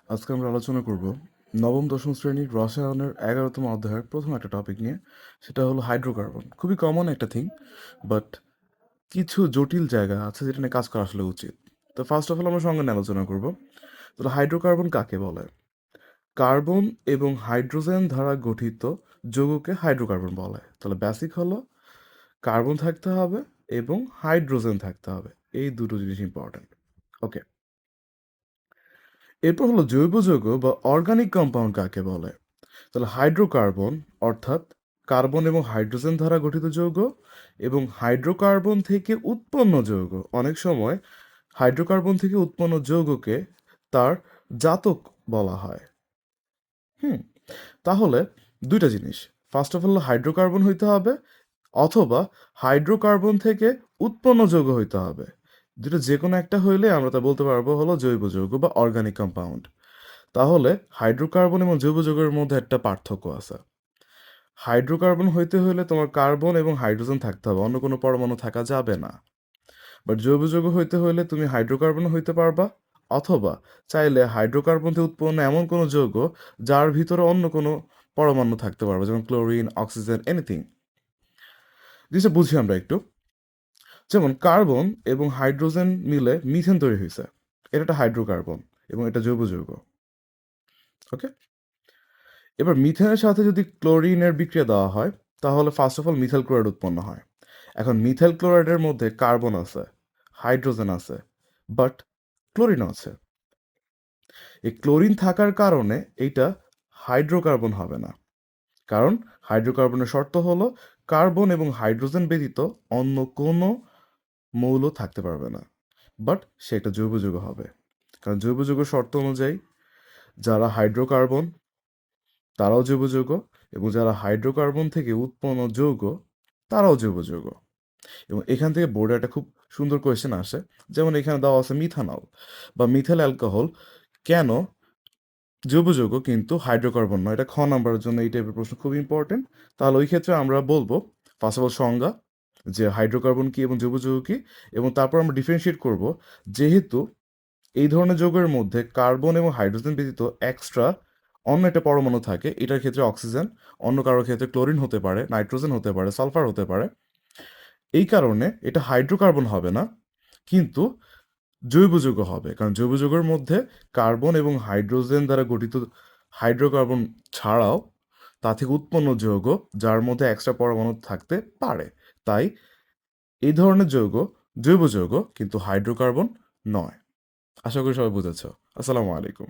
আজকে আমরা আলোচনা করব নবম দশম শ্রেণীর রসায়নের 11তম অধ্যায়ের প্রথম একটা টপিক নিয়ে। সেটা হলো হাইড্রোকার্বন। খুবই কমন একটা থিং, বাট কিছু জটিল জায়গা আছে যেটা নিয়ে কাজ করা আসলে উচিত। তো ফার্স্ট অফ অল আমরা সঙ্গে নিয়ে আলোচনা করব। তাহলে হাইড্রোকার্বন কাকে বলে? কার্বন এবং হাইড্রোজেন দ্বারা গঠিত যৌগকে হাইড্রোকার্বন বলে। তাহলে বেসিক হলো কার্বন থাকতে হবে এবং হাইড্রোজেন থাকতে হবে। এই দুটো জিনিস ইম্পর্ট্যান্ট। ওকে, এরপর হলো জৈব যৌগ বা অর্গানিক কম্পাউন্ড কাকে বলে? তাহলে হাইড্রোকার্বন অর্থাৎ কার্বন এবং হাইড্রোজেন দ্বারা গঠিত যৌগ এবং হাইড্রোকার্বন থেকে উৎপন্ন যৌগ। অনেক সময় হাইড্রোকার্বন থেকে উৎপন্ন যৌগকে তার জাতক বলা হয়। হুম, তাহলে দুইটা জিনিস, ফার্স্ট অফ অল হাইড্রোকার্বন হইতে হবে অথবা হাইড্রোকার্বন থেকে উৎপন্ন যৌগ হইতে হবে। দুটো যে কোনো একটা হইলে আমরা তা বলতে পারবো হলো জৈব যৌগ বা অর্গানিক কম্পাউন্ড। তাহলে হাইড্রোকার্বন এবং জৈব যৌগের মধ্যে একটা পার্থক্য আছে। হাইড্রোকার্বন হইতে হলে তোমার কার্বন এবং হাইড্রোজেন থাকতে হবে, অন্য কোনো পরমাণু থাকা যাবে না। বাট জৈব যৌগ হইতে হলে তুমি হাইড্রোকার্বন হইতে পারবা অথবা চাইলে হাইড্রোকার্বন থেকে উৎপন্ন এমন কোনো যৌগ যার ভিতরে অন্য কোনো পরমাণু থাকতে পারবে, যেমন ক্লোরিন, অক্সিজেন, এনিথিং। জিনিসটা বুঝি আমরা একটু। যেমন কার্বন এবং হাইড্রোজেন মিলে মিথেন তৈরি হয়েছে, এটা একটা হাইড্রোকার্বন এবং এটা জৈব যৌগ। ওকে, এবার মিথেনের সাথে যদি ক্লোরিনের বিক্রিয়া দেওয়া হয় তাহলে first of all methyl chloride উৎপন্ন হয়। এখন মিথাইল ক্লোরাইডের মধ্যে কার্বন আছে, হাইড্রোজেন আছে, বাট ক্লোরিনও আছে। এই ক্লোরিন থাকার কারণে এইটা হাইড্রোকার্বন হবে না, কারণ হাইড্রোকার্বনের শর্ত হলো কার্বন এবং হাইড্রোজেন ব্যতীত অন্য কোনো মৌল থাকতে পারবে না। বাট সেটা জৈব যৌগ হবে, কারণ জৈব যৌগের শর্ত অনুযায়ী যারা হাইড্রোকার্বন তারাও জৈব যৌগ এবং যারা হাইড্রোকার্বন থেকে উৎপন্ন যৌগ তারাও জৈব যৌগ। এবং এখান থেকে বোর্ডে একটা খুব সুন্দর কোয়েশ্চেন আসে, যেমন এখানে দেওয়া আছে মিথানল বা মিথাইল অ্যালকোহল কেন জৈব যৌগ কিন্তু হাইড্রোকার্বন নয়? এটা খ নাম্বারের জন্য এই টাইপের প্রশ্ন খুব ইম্পর্টেন্ট। তাহলে ওই ক্ষেত্রে আমরা বলবো ফার্স্ট অফ অল সংজ্ঞা, যে হাইড্রোকার্বন কি এবং জৈব যৌগ কি, এবং তারপর আমরা ডিফারেন্সিয়েট করব যেহেতু এই ধরনের যৌগের মধ্যে কার্বন এবং হাইড্রোজেন ব্যতীত এক্সট্রা অন্য একটা পরমাণু থাকে, এটার ক্ষেত্রে অক্সিজেন, অন্য কারোর ক্ষেত্রে ক্লোরিন হতে পারে, নাইট্রোজেন হতে পারে, সালফার হতে পারে। এই কারণে এটা হাইড্রোকার্বন হবে না, কিন্তু জৈব যৌগ হবে, কারণ জৈব যৌগের মধ্যে কার্বন এবং হাইড্রোজেন দ্বারা গঠিত হাইড্রোকার্বন ছাড়াও তা থেকে উৎপন্ন যৌগ যার মধ্যে এক্সট্রা পরমাণু থাকতে পারে। তাই এই ধরনের যৌগ জৈব যৌগ কিন্তু হাইড্রোকার্বন নয়। আশা করি সবাই বুঝেছ। আসসালামু আলাইকুম।